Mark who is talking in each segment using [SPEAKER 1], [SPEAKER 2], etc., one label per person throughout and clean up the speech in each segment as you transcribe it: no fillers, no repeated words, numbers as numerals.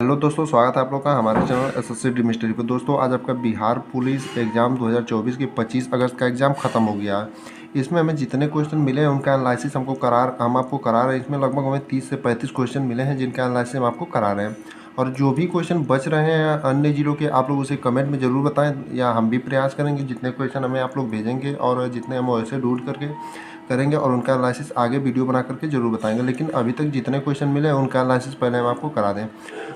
[SPEAKER 1] Hello दोस्तों, स्वागत है आप लोग का हमारे चैनल एसएससी ड्रीम स्टडी पर। दोस्तों आज आपका बिहार पुलिस एग्ज़ाम 2024 की 25 अगस्त का एग्ज़ाम ख़त्म हो गया है। इसमें हमें जितने क्वेश्चन मिले हैं उनका एनालिसिस हम आपको करा रहे हैं। इसमें लगभग हमें 30 से 35 क्वेश्चन मिले हैं जिनका एनालिसिस हम आपको करा रहे हैं। और जो भी क्वेश्चन बच रहे हैं अन्य जिलों के, आप लोग उसे कमेंट में ज़रूर बताएं, या हम भी प्रयास करेंगे जितने क्वेश्चन हमें आप लोग भेजेंगे और जितने हम वैसे ढूंढ करके करेंगे और उनका एनालिसिस आगे वीडियो बना करके ज़रूर बताएंगे। लेकिन अभी तक जितने क्वेश्चन मिले हैं उनका एनालिसिस पहले हम आपको करा दें।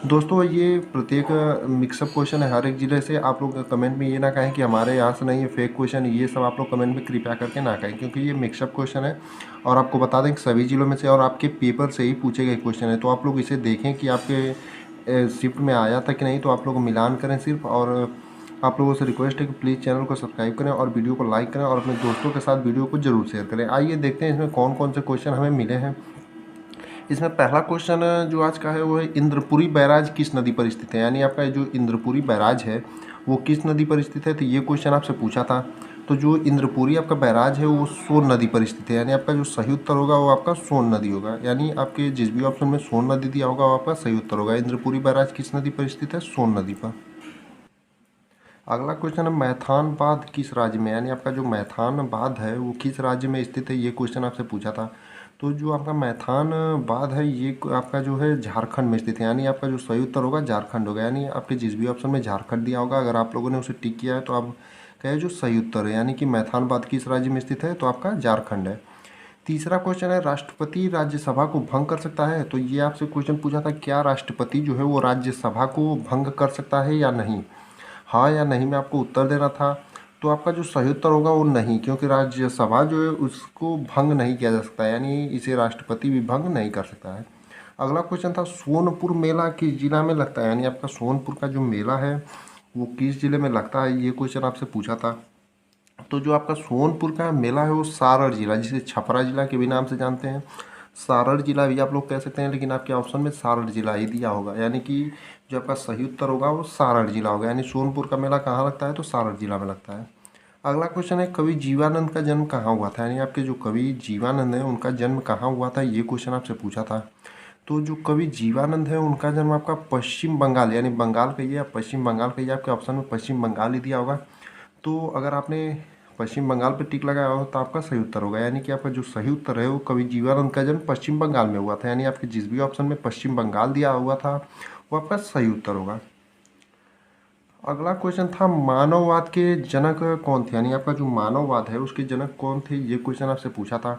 [SPEAKER 1] दोस्तों ये प्रत्येक मिक्सअप क्वेश्चन है हर एक ज़िले से। आप लोग कमेंट में ये ना कहें कि हमारे यहाँ से नहीं है, फेक क्वेश्चन, ये सब आप लोग कमेंट में कृपया करके ना कहें, क्योंकि ये मिक्सअप क्वेश्चन है। और आपको बता दें कि सभी ज़िलों में से और आपके पेपर से ही पूछे गए क्वेश्चन है। तो आप लोग इसे देखें कि आपके शिफ्ट में आया था कि नहीं, तो आप लोग मिलान करें सिर्फ। और आप लोगों से रिक्वेस्ट है कि प्लीज़ चैनल को सब्सक्राइब करें और वीडियो को लाइक करें और अपने दोस्तों के साथ वीडियो को जरूर शेयर करें। आइए देखते हैं इसमें कौन कौन से क्वेश्चन हमें मिले हैं। इसमें पहला क्वेश्चन जो आज का है वो है, इंद्रपुरी बैराज किस नदी पर स्थित है। यानी आपका जो इंद्रपुरी बैराज है वो किस नदी पर स्थित है, तो ये क्वेश्चन आपसे पूछा था। तो जो इंद्रपुरी आपका बैराज है वो सोन नदी पर स्थित है। यानी आपका जो सही उत्तर होगा वो आपका सोन नदी होगा। यानी आपके जिस भी ऑप्शन में सोन नदी दिया होगा वो आपका सही उत्तर होगा। इंद्रपुरी बैराज किस नदी पर स्थित है, सोन नदी पर। अगला क्वेश्चन है, मैथान बांध किस राज्य में। यानी आपका जो मैथान बांध है वो किस राज्य में स्थित है, ये क्वेश्चन आपसे पूछा था। तो जो आपका मैथान बांध है ये आपका जो है झारखंड में स्थित है। यानी आपका जो सही उत्तर होगा झारखंड होगा। यानी आपके जिस भी ऑप्शन में झारखंड दिया होगा, अगर आप लोगों ने उसे टिक किया है तो आप कहे जो सही उत्तर है। यानी कि मैथान बांध किस राज्य में स्थित है, तो आपका झारखंड है। तीसरा क्वेश्चन है, राष्ट्रपति राज्यसभा को भंग कर सकता है। तो ये आपसे क्वेश्चन पूछा था, क्या राष्ट्रपति जो है वो राज्यसभा को भंग कर सकता है या नहीं, हाँ या नहीं में आपको उत्तर देना था। तो आपका जो सही उत्तर होगा वो नहीं, क्योंकि राज्यसभा जो है उसको भंग नहीं किया जा सकता, यानी इसे राष्ट्रपति भी भंग नहीं कर सकता है। अगला क्वेश्चन था, सोनपुर मेला किस जिला में लगता है। यानी आपका सोनपुर का जो मेला है वो किस जिले में लगता है, ये क्वेश्चन आपसे पूछा था। तो जो आपका सोनपुर का मेला है वो सारण जिला, जिसे छपरा जिला के भी नाम से जानते हैं, सारण जिला भी आप लोग कह सकते हैं, लेकिन आपके ऑप्शन में सारण जिला ही दिया होगा। यानी कि जो आपका सही उत्तर होगा वो सारण जिला होगा। यानी सोनपुर का मेला कहाँ लगता है, तो सारण जिला में लगता है। अगला क्वेश्चन है, कवि जीवानंद का जन्म कहाँ हुआ था। यानी आपके जो कवि जीवानंद है उनका जन्म कहाँ हुआ था, ये क्वेश्चन आपसे पूछा था। तो जो कवि जीवानंद है उनका जन्म आपका पश्चिम बंगाल, यानी बंगाल कहिए या पश्चिम बंगाल कहिए, आपके ऑप्शन में पश्चिम बंगाल ही दिया होगा। तो अगर आपने पश्चिम बंगाल पर टिक लगाया हो तो आपका सही उत्तर होगा। यानी कि आपका जो सही उत्तर है वो कवि जीवानंद का जन्म पश्चिम बंगाल में हुआ था। यानी आपके जिस भी ऑप्शन में पश्चिम बंगाल दिया हुआ था वो आपका सही उत्तर होगा। अगला क्वेश्चन था, मानववाद के जनक कौन थे। यानी आपका जो मानववाद है उसके जनक कौन थे, ये क्वेश्चन आपसे पूछा था।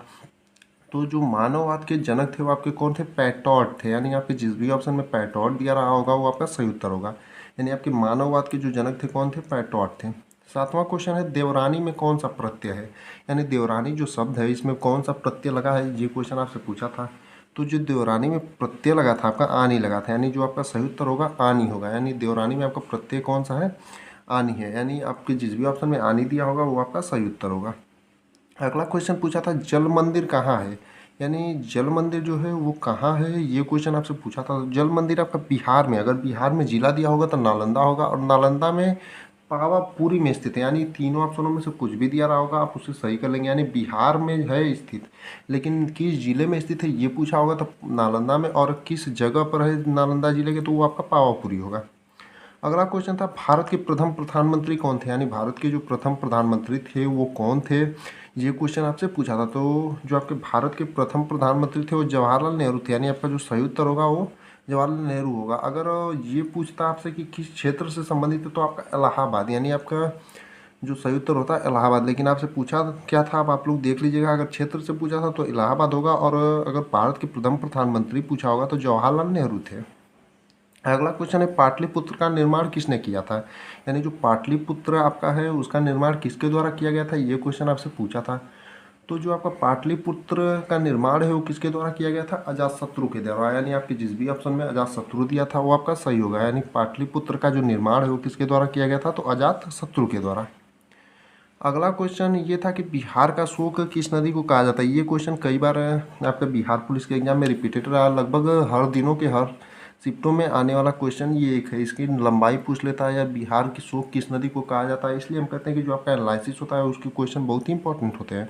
[SPEAKER 1] तो जो मानववाद के जनक थे वो आपके कौन थे, पैटॉट थे। यानी आपके जिस भी ऑप्शन में पैटॉट दिया रहा होगा वो आपका सही उत्तर होगा। यानी आपके मानववाद के जो जनक थे कौन थे, पैटॉट थे। सातवां क्वेश्चन है, देवरानी में कौन सा प्रत्यय है। यानी देवरानी जो शब्द है इसमें कौन सा प्रत्यय लगा है, ये क्वेश्चन आपसे पूछा था। तो जो देवरानी में प्रत्यय लगा था आपका आनी लगा था। यानी जो आपका सही उत्तर होगा आनी होगा। यानी देवरानी में आपका प्रत्यय कौन सा है, आनी है। यानी आपके जिस भी ऑप्शन में आनी दिया होगा वो आपका सही उत्तर होगा। अगला क्वेश्चन पूछा था, जल मंदिर कहाँ है। यानी जल मंदिर जो है वो कहाँ है, ये क्वेश्चन आपसे पूछा था। जल मंदिर आपका बिहार में, अगर बिहार में जिला दिया होगा तो नालंदा होगा, और नालंदा में पावापुरी में स्थित है। यानी तीनों ऑप्शनों में से कुछ भी दिया रहा होगा आप उसे सही कर लेंगे। यानी बिहार में है स्थित, लेकिन किस जिले में स्थित है ये पूछा होगा तो नालंदा में, और किस जगह पर है नालंदा जिले के, तो वो आपका पावापुरी होगा। अगला क्वेश्चन था, भारत के प्रथम प्रधानमंत्री कौन थे। यानी भारत के जो प्रथम प्रधानमंत्री थे वो कौन थे, ये क्वेश्चन आपसे पूछा था। तो जो आपके भारत के प्रथम प्रधानमंत्री थे वो जवाहरलाल नेहरू थे। यानी आपका जो सही उत्तर होगा वो जवाहरलाल नेहरू होगा। अगर ये पूछता आपसे कि किस क्षेत्र से संबंधित है, तो आपका इलाहाबाद, यानी आपका जो सही उत्तर होता है इलाहाबाद। लेकिन आपसे पूछा क्या था, अब आप लोग देख लीजिएगा। अगर क्षेत्र से पूछा था तो इलाहाबाद होगा, और अगर भारत के प्रथम प्रधानमंत्री पूछा होगा तो जवाहरलाल नेहरू थे। अगला क्वेश्चन है, पाटलिपुत्र का निर्माण किसने किया था। यानी जो पाटलिपुत्र आपका है उसका निर्माण किसके द्वारा किया गया था, ये क्वेश्चन आपसे पूछा था। तो जो आपका पाटलिपुत्र का निर्माण है वो किसके द्वारा किया गया था, अजातशत्रु के द्वारा। यानी आपके जिस भी ऑप्शन में अजातशत्रु दिया था वो आपका सही होगा। यानी पाटलिपुत्र का जो निर्माण है वो किसके द्वारा किया गया था, तो अजातशत्रु के द्वारा। अगला क्वेश्चन ये था कि बिहार का शोक किस नदी को कहा जाता है। ये क्वेश्चन कई बार आपका बिहार पुलिस के एग्जाम में रिपीटेड रहा, लगभग हर दिनों के हर शिफ्टों में आने वाला क्वेश्चन ये एक है। इसकी लंबाई पूछ लेता है या बिहार की शोक किस नदी को कहा जाता है। इसलिए हम कहते हैं कि जो आपका एनालिसिस होता है उसके क्वेश्चन बहुत ही इंपॉर्टेंट होते हैं।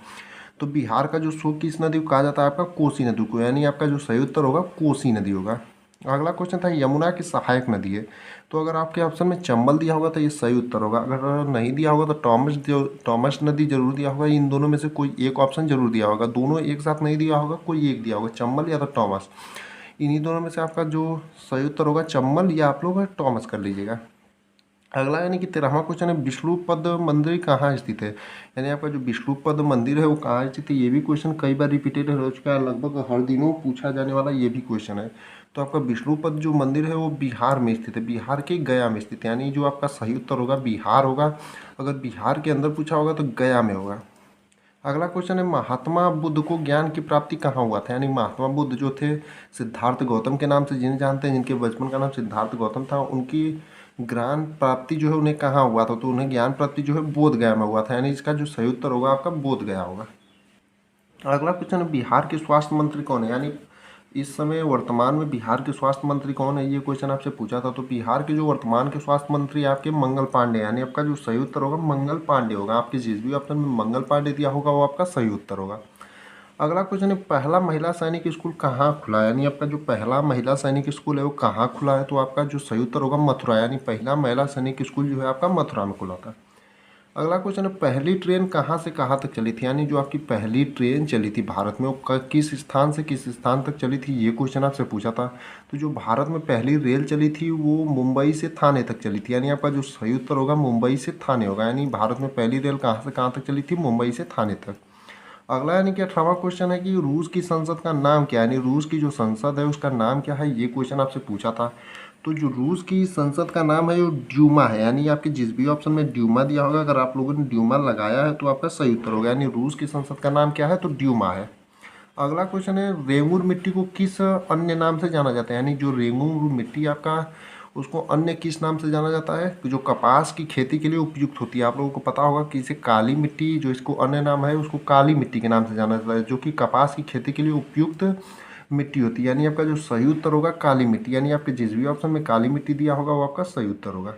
[SPEAKER 1] तो बिहार का जो शोक किस नदी को कहा जाता है, आपका कोसी नदी को। यानी आपका जो सही उत्तर होगा कोसी नदी होगा। अगला क्वेश्चन था यमुना की सहायक नदी है। तो अगर आपके ऑप्शन में चंबल दिया होगा तो ये सही उत्तर होगा। अगर नहीं दिया होगा तो टॉमस नदी जरूर दिया होगा। इन दोनों में से कोई एक ऑप्शन जरूर दिया होगा। दोनों एक साथ नहीं दिया होगा, कोई एक दिया होगा, चंबल या तो टॉमस। इन्हीं दोनों में से आपका जो सही उत्तर होगा चंबल, या आप लोग टॉमस कर लीजिएगा। अगला यानी कि 13वां क्वेश्चन है विष्णुपद मंदिर कहाँ स्थित है। यानी आपका जो विष्णुपद मंदिर है वो कहाँ स्थित है। ये भी क्वेश्चन कई बार रिपीटेड हो चुका है, लगभग हर दिनों पूछा जाने वाला ये भी क्वेश्चन है। तो आपका विष्णुपद जो मंदिर है वो बिहार में स्थित है, बिहार के गया में स्थित है। यानी जो आपका सही उत्तर होगा बिहार होगा। अगर बिहार के अंदर पूछा होगा तो गया में होगा। अगला क्वेश्चन है महात्मा बुद्ध को ज्ञान की प्राप्ति कहाँ हुआ था। यानी महात्मा बुद्ध जो थे सिद्धार्थ गौतम के नाम से जिन्हें जानते हैं, जिनके बचपन का नाम सिद्धार्थ गौतम था, उनकी ज्ञान प्राप्ति जो है उन्हें कहाँ हुआ था। तो उन्हें ज्ञान प्राप्ति जो है बोध गया में हुआ था। यानी इसका जो सही उत्तर होगा आपका बोध गया होगा। अगला क्वेश्चन है बिहार के स्वास्थ्य मंत्री कौन है। यानी इस समय वर्तमान में बिहार के स्वास्थ्य मंत्री कौन है, ये क्वेश्चन आपसे पूछा था। तो बिहार के जो वर्तमान के स्वास्थ्य मंत्री आपके मंगल पांडे। यानी आपका जो सही उत्तर होगा मंगल पांडे होगा। आपके जिस भी ऑप्शन में मंगल पांडे दिया होगा वो आपका सही उत्तर होगा। अगला क्वेश्चन है पहला महिला सैनिक स्कूल कहाँ खुला है। यानी आपका जो पहला महिला सैनिक स्कूल है वो कहाँ खुला है। तो आपका जो सही उत्तर होगा मथुरा। यानी पहला महिला सैनिक स्कूल जो है आपका मथुरा में खुला था। अगला क्वेश्चन है पहली ट्रेन कहाँ से कहाँ तक चली थी। यानी जो आपकी पहली ट्रेन चली थी भारत में वो किस स्थान से किस स्थान तक चली थी, ये क्वेश्चन आपसे पूछा था। तो जो भारत में पहली रेल चली थी वो मुंबई से थाने तक चली थी। यानी आपका जो सही उत्तर होगा मुंबई से थाने होगा। यानी भारत में पहली रेल कहाँ से कहाँ तक चली थी, मुंबई से थाने तक। अगला यानी कि 18वां क्वेश्चन है कि रूस की संसद का नाम क्या है। यानी रूस की जो संसद है उसका नाम क्या है, ये क्वेश्चन आपसे पूछा था। तो जो रूस की संसद का नाम है वो ड्यूमा है। यानी आपके जिस भी ऑप्शन में ड्यूमा दिया होगा, अगर आप लोगों ने ड्यूमा लगाया है तो आपका सही उत्तर होगा। यानी रूस की संसद का नाम क्या है, तो ड्यूमा है। अगला क्वेश्चन है रेंगुर मिट्टी को किस अन्य नाम से जाना जाता है। यानी जो रेंगुर मिट्टी आपका उसको अन्य किस नाम से जाना जाता है, जो कपास की खेती के लिए उपयुक्त होती है। आप लोगों को पता होगा कि इसे काली मिट्टी, जो इसको अन्य नाम है उसको काली मिट्टी के नाम से जाना जाता है, जो कि कपास की खेती के लिए उपयुक्त मिट्टी होती है। यानी आपका जो सही उत्तर होगा काली मिट्टी। यानी आपके जिस भी ऑप्शन में काली मिट्टी दिया होगा वो आपका सही उत्तर होगा।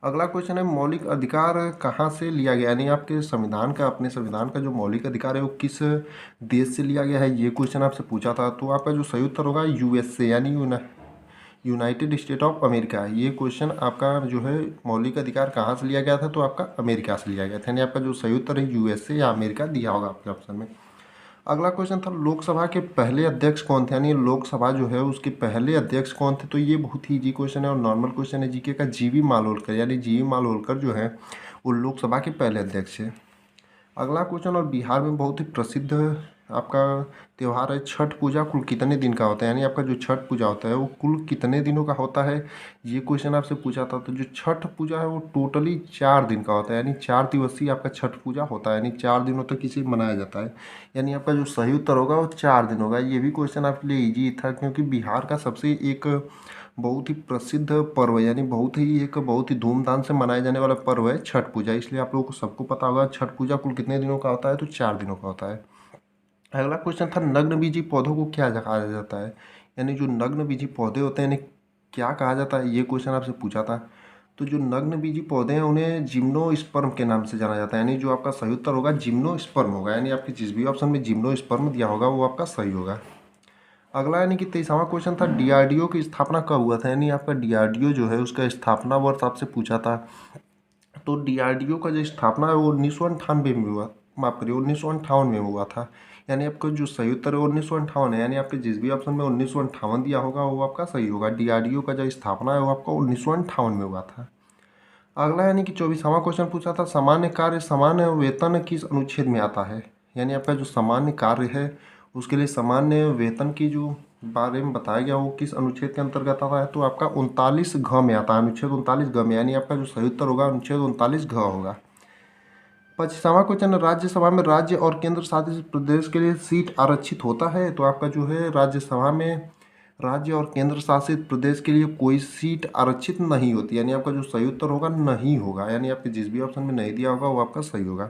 [SPEAKER 1] अगला क्वेश्चन है मौलिक अधिकार कहाँ से लिया गया। यानी आपके संविधान का, अपने संविधान का जो मौलिक अधिकार है वो किस देश से लिया गया है, ये क्वेश्चन आपसे पूछा था। तो आपका जो सही उत्तर होगा यूएसए, यानी यूनाइटेड स्टेट ऑफ अमेरिका। ये क्वेश्चन आपका जो है मौलिक अधिकार कहाँ से लिया गया था, तो आपका अमेरिका से लिया गया था। यानी आपका जो सही उत्तर है यूएसए या अमेरिका दिया होगा आपके ऑप्शन में। अगला क्वेश्चन था लोकसभा के पहले अध्यक्ष कौन थे। यानी लोकसभा जो है उसके पहले अध्यक्ष कौन थे। तो ये बहुत ही इजी क्वेश्चन है और नॉर्मल क्वेश्चन है जीके का। जीवी मालवलकर। यानी जीवी मालवलकर जो है वो लोकसभा के पहले अध्यक्ष है। अगला क्वेश्चन, और बिहार में बहुत ही प्रसिद्ध आपका त्यौहार है छठ पूजा, कुल कितने दिन का होता है। यानी आपका जो छठ पूजा होता है वो कुल कितने दिनों का होता है, ये क्वेश्चन आपसे पूछा था। तो जो छठ पूजा है वो टोटली 4 दिन का होता है। यानी 4 दिवसीय आपका छठ पूजा होता है। यानी 4 दिनों तक इसे मनाया जाता है। यानी आपका जो सही उत्तर होगा वो 4 दिन होगा। ये भी क्वेश्चन आपके लिए ईजी था क्योंकि बिहार का सबसे एक बहुत ही प्रसिद्ध पर्व है। यानी बहुत ही धूमधाम से मनाए जाने वाला पर्व है छठ पूजा। इसलिए आप लोगों को सबको पता होगा छठ पूजा कुल कितने दिनों का होता है, तो 4 दिनों का होता है। अगला क्वेश्चन था नग्न बीजी पौधों को क्या कहा जाता है। यानी जो नग्न बीजी पौधे होते हैं इन्हें क्या कहा जाता है, ये क्वेश्चन आपसे पूछा था। तो जो नग्न बीजी पौधे हैं उन्हें जिम्नोस्पर्म के नाम से जाना जाता है। यानी जो आपका सही उत्तर होगा जिम्नोस्पर्म होगा। यानी आपके जिस भी ऑप्शन में जिम्नोस्पर्म दिया होगा वो आपका सही होगा। अगला यानी कि 23वां क्वेश्चन था डीआरडीओ की स्थापना कब हुआ था। यानी आपका डीआरडीओ जो है उसका स्थापना वर्ष आपसे पूछा था। तो डीआरडीओ का जो स्थापना है वो 1998 में हुआ, माफ करिए 1958 में हुआ था। यानी आपका जो सही उत्तर है 1958 है। यानी आपके जिस भी ऑप्शन में 1958 दिया होगा वो आपका सही होगा। डीआरडीओ का जो स्थापना है वो आपका 1958 में हुआ था। अगला यानी कि 24वां क्वेश्चन पूछा था सामान्य कार्य सामान्य वेतन किस अनुच्छेद में आता है। यानी आपका जो सामान्य कार्य है उसके लिए सामान्य वेतन की जो बारे में बताया गया वो किस अनुच्छेद के अंतर्गत आता है। तो आपका 39 घ में आता है, अनुच्छेद 39 घ में। यानी आपका जो सही उत्तर होगा अनुच्छेद 39 घ होगा। 25वां क्वेश्चन, राज्यसभा में राज्य और केंद्र शासित प्रदेश के लिए सीट आरक्षित होता है। तो आपका जो है राज्यसभा में राज्य और केंद्र शासित प्रदेश के लिए कोई सीट आरक्षित नहीं होती। यानी आपका जो सही उत्तर होगा नहीं होगा। यानी आपके जिस भी ऑप्शन में नहीं दिया होगा वो आपका सही होगा।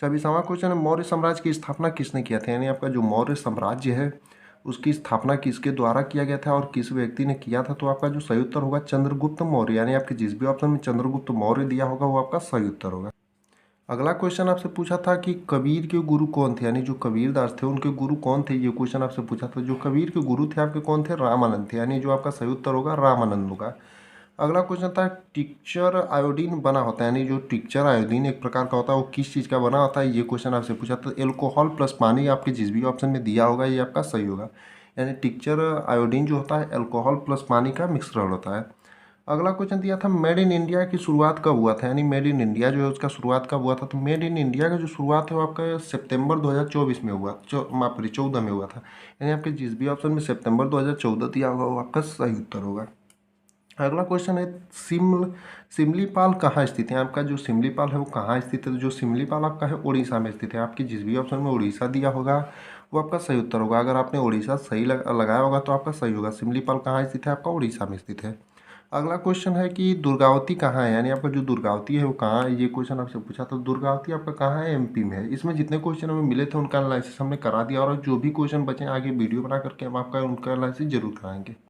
[SPEAKER 1] 26वां क्वेश्चन है मौर्य साम्राज्य की स्थापना किसने किया था। यानी आपका जो मौर्य साम्राज्य है उसकी स्थापना किसके द्वारा किया गया था और किस व्यक्ति ने किया था। तो आपका जो सही उत्तर होगा चंद्रगुप्त मौर्य। यानी आपके जिस भी ऑप्शन में चंद्रगुप्त मौर्य दिया होगा वो आपका सही उत्तर होगा। अगला क्वेश्चन आपसे पूछा था कि कबीर के गुरु कौन थे, यानी जो कबीरदास थे उनके गुरु कौन थे, ये क्वेश्चन आपसे पूछा था। जो कबीर के गुरु थे आपके कौन थे, रामानंद थे, यानी जो आपका सही उत्तर होगा रामानंद होगा। अगला क्वेश्चन था टिक्चर आयोडीन बना होता है, यानी जो टिक्चर आयोडीन एक प्रकार का होता है वो किस चीज़ का बना होता है, ये क्वेश्चन आपसे पूछा था। एल्कोहल प्लस पानी आपके जिस भी ऑप्शन में दिया होगा ये आपका सही होगा, यानी टिक्चर आयोडीन जो होता है अल्कोहल प्लस पानी का मिश्रण होता है। अगला क्वेश्चन दिया था मेड इन इंडिया की शुरुआत कब हुआ था, यानी मेड इन इंडिया जो है उसका शुरुआत कब हुआ था। तो मेड इन इंडिया का जो शुरुआत है वो आपका सितंबर 2024 में हुआ, माफ करिए 14 में हुआ था, यानी आपके जिस भी ऑप्शन में सितंबर 2014 दिया होगा वो आपका सही उत्तर होगा। अगला क्वेश्चन है सिमलीपाल कहाँ स्थित है, आपका जो सिमलीपाल है वो कहाँ स्थित है। तो जो सिमलीपाल आपका है उड़ीसा में स्थित है, आपकी जिस भी ऑप्शन में उड़ीसा दिया होगा वो आपका सही उत्तर होगा। अगर आपने उड़ीसा सही लगाया होगा तो आपका सही होगा। सिमलीपाल कहाँ स्थित है, आपका उड़ीसा में स्थित है। अगला क्वेश्चन है कि दुर्गावती कहाँ है, यानी आपका जो दुर्गावती है वो कहाँ है, ये क्वेश्चन आपसे पूछा। तो दुर्गावती आपका कहाँ है, एमपी में है। इसमें जितने क्वेश्चन हमें मिले थे उनका एनालिसिस हमने करा दिया, और जो भी क्वेश्चन बचे आगे वीडियो बना करके हम आपका उनका एनालिसिस जरूर कराएंगे।